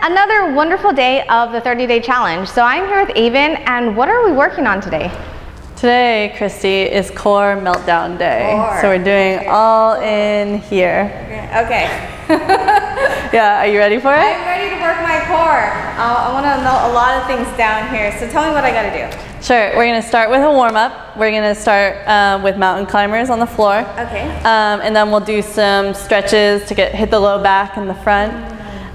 Another wonderful day of the 30-day challenge. So I'm here with Avon, and what are we working on today? Today, Kristy, is core meltdown day. So we're doing all in here. Okay. Yeah, are you ready for it? I'm ready to work my core. I want to know a lot of things down here. So tell me what I got to do. Sure, we're gonna start with a warm-up. We're gonna start with mountain climbers on the floor. Okay. And then we'll do some stretches to hit the low back in the front.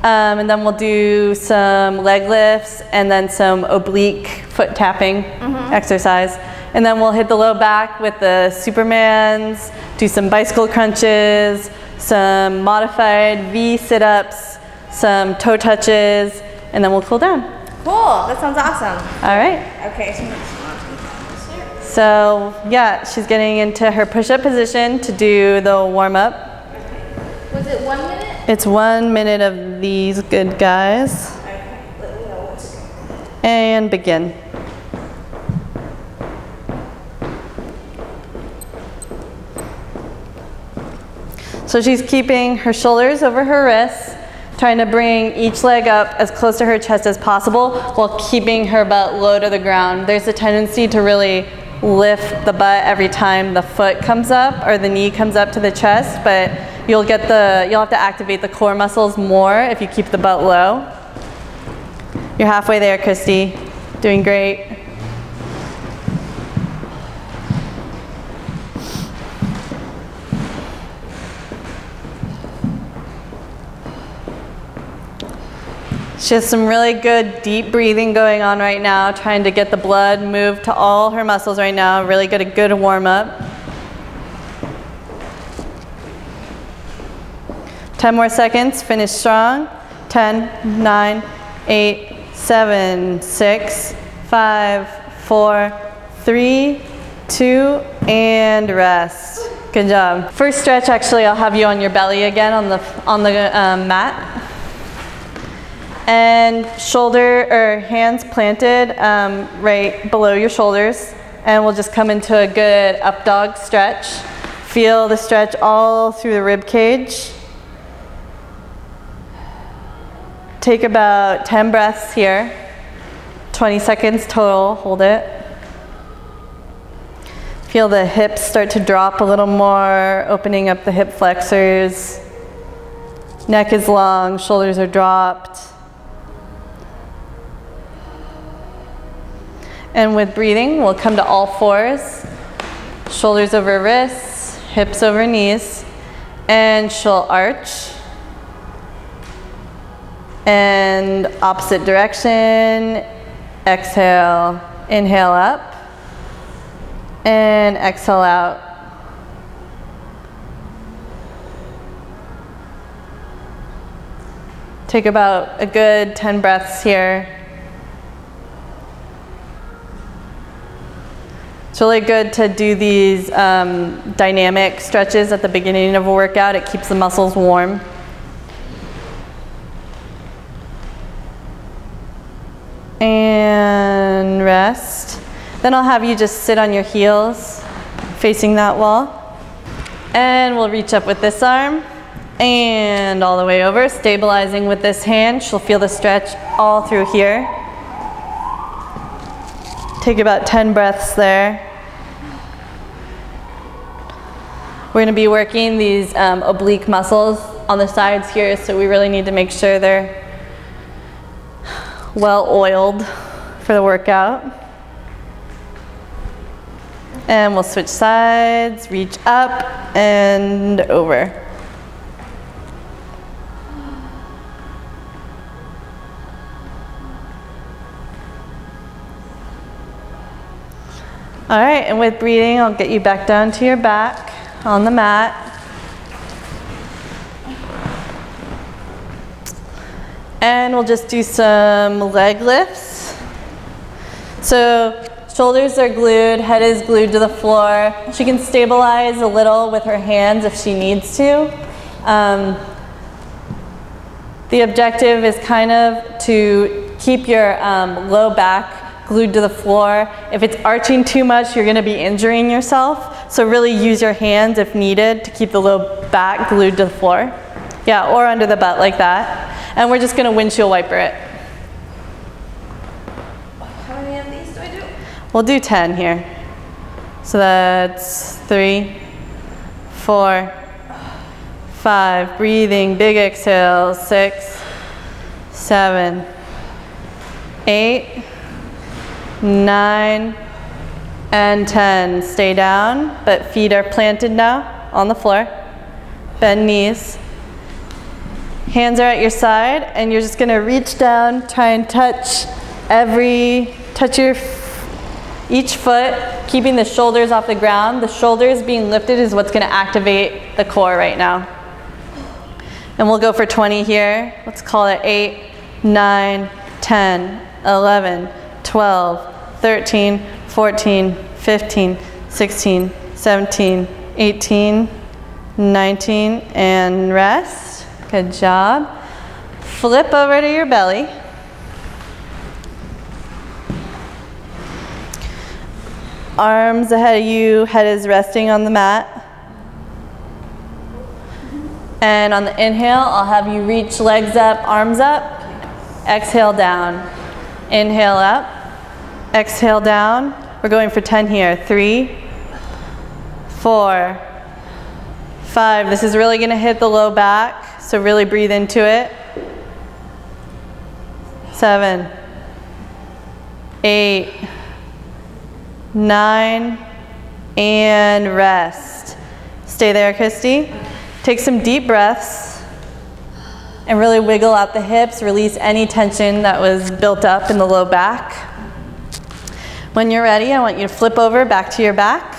And then we'll do some leg lifts and then some oblique foot tapping exercise. And then we'll hit the low back with the Supermans, do some bicycle crunches, some modified V sit-ups, some toe touches, and then we'll cool down. Cool, that sounds awesome. All right. Okay. So yeah, she's getting into her push-up position to do the warm-up. Was it 1 minute? It's 1 minute of these good guys. Okay, let me know what to do. And begin. So she's keeping her shoulders over her wrists, trying to bring each leg up as close to her chest as possible while keeping her butt low to the ground. There's a tendency to really lift the butt every time the foot comes up or the knee comes up to the chest, but you'll have to activate the core muscles more if you keep the butt low. You're halfway there, Kristy. Doing great. She has some really good deep breathing going on right now, trying to get the blood moved to all her muscles right now. Really get a good warm up. 10 more seconds, finish strong. 10, 9, 8, 7, 6, 5, 4, 3, 2, and rest. Good job. First stretch, actually, I'll have you on your belly again on the mat. And hands planted right below your shoulders. And we'll just come into a good up dog stretch. Feel the stretch all through the rib cage. Take about 10 breaths here. 20 seconds total, hold it. Feel the hips start to drop a little more, opening up the hip flexors. Neck is long, shoulders are dropped. And with breathing, we'll come to all fours. Shoulders over wrists, hips over knees. And she'll arch. And opposite direction. Exhale, inhale up. And exhale out. Take about a good 10 breaths here. It's really good to do these dynamic stretches at the beginning of a workout. It keeps the muscles warm. And rest. Then I'll have you just sit on your heels, facing that wall. And we'll reach up with this arm and all the way over, stabilizing with this hand. She'll feel the stretch all through here. Take about 10 breaths there. We're going to be working these oblique muscles on the sides here, so we really need to make sure they're well oiled for the workout. And we'll switch sides, reach up and over. All right, and with breathing, I'll get you back down to your back on the mat. And we'll just do some leg lifts. So shoulders are glued, head is glued to the floor. She can stabilize a little with her hands if she needs to. The objective is kind of to keep your low back glued to the floor. If it's arching too much, you're going to be injuring yourself. So really use your hands if needed to keep the low back glued to the floor. Yeah, or under the butt like that. And we're just gonna windshield wiper it. How many of these do I do? We'll do 10 here. So that's 3, 4, 5. Breathing, big exhale. 6, 7, 8, 9, and 10. Stay down, but feet are planted now on the floor. Bend knees. Hands are at your side, and you're just gonna reach down, try and touch each foot, keeping the shoulders off the ground. The shoulders being lifted is what's gonna activate the core right now. And we'll go for 20 here. Let's call it 8, 9, 10, 11, 12, 13, 14, 15, 16, 17, 18, 19, and rest. Good job. Flip over to your belly. Arms ahead of you, head is resting on the mat. And on the inhale, I'll have you reach legs up, arms up. Exhale down. Inhale up. Exhale down. We're going for 10 here. 3, 4, 5. This is really going to hit the low back, so really breathe into it. 7, 8, 9, and rest. Stay there, Kristy. Take some deep breaths and really wiggle out the hips, release any tension that was built up in the low back. When you're ready, I want you to flip over back to your back.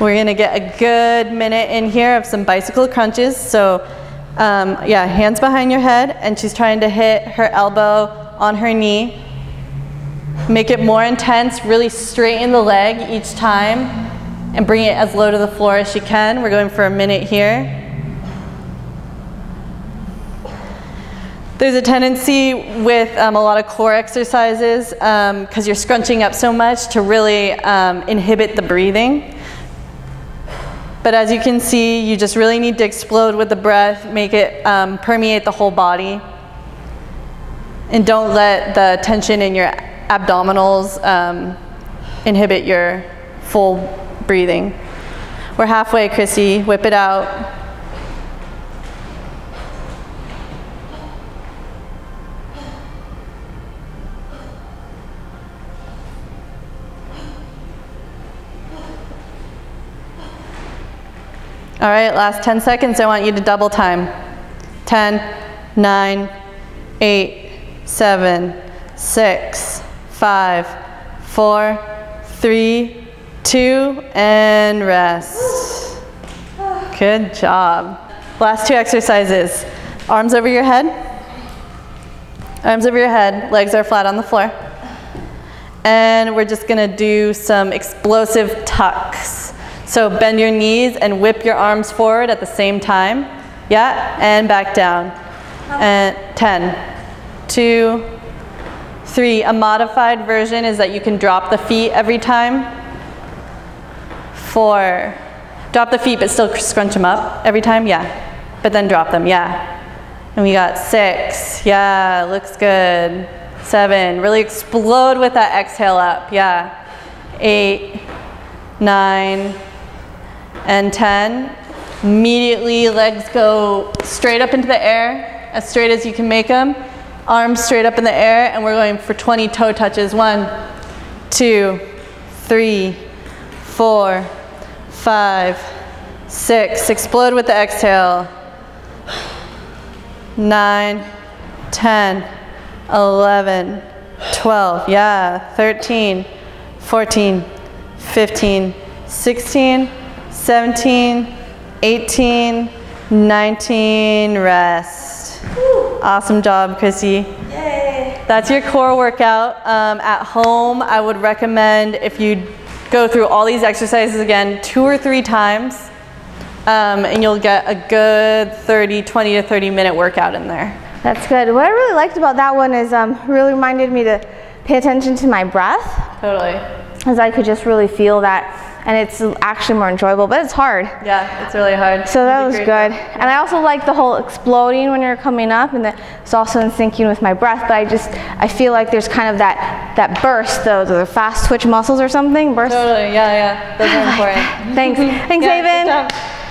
We're gonna get a good minute in here of some bicycle crunches. So yeah, hands behind your head, and she's trying to hit her elbow on her knee. Make it more intense, really straighten the leg each time and bring it as low to the floor as she can. We're going for a minute here. There's a tendency with a lot of core exercises, because you're scrunching up so much, to really inhibit the breathing. But as you can see, you just really need to explode with the breath, make it permeate the whole body. And don't let the tension in your abdominals inhibit your full breathing. We're halfway, Kristy. Whip it out. All right, last 10 seconds. I want you to double time. 10, 9, 8, 7, 6, 5, 4, 3, 2, and rest. Good job. Last 2 exercises. Arms over your head. Arms over your head. Legs are flat on the floor. And we're just gonna do some explosive tucks. So bend your knees and whip your arms forward at the same time. Yeah, and back down. And 10, 2, 3. A modified version is that you can drop the feet every time. 4. Drop the feet but still scrunch them up every time, yeah. But then drop them, yeah. And we got 6, yeah, looks good. 7, really explode with that exhale up, yeah. 8, 9, and 10. Immediately legs go straight up into the air, as straight as you can make them. Arms straight up in the air, and we're going for 20 toe touches. 1, 2, 3, 4, 5, 6. Explode with the exhale. 9, 10, 11, 12. Yeah, 13, 14, 15, 16, 17, 18, 19, rest. Awesome job, Kristy. Yay. That's your core workout. At home, I would recommend if you go through all these exercises again 2 or 3 times, and you'll get a good 20 to 30 minute workout in there. That's good. What I really liked about that one is really reminded me to pay attention to my breath. Totally. As I could just really feel that and it's actually more enjoyable, but it's hard. Yeah, it's really hard. So that was good. Yeah. And I also like the whole exploding when you're coming up, and it's also in syncing with my breath, but I feel like there's kind of that burst, though, the fast twitch muscles or something. Burst. Totally, yeah, those are important. Thanks. Thanks, yeah, Haven. Good job.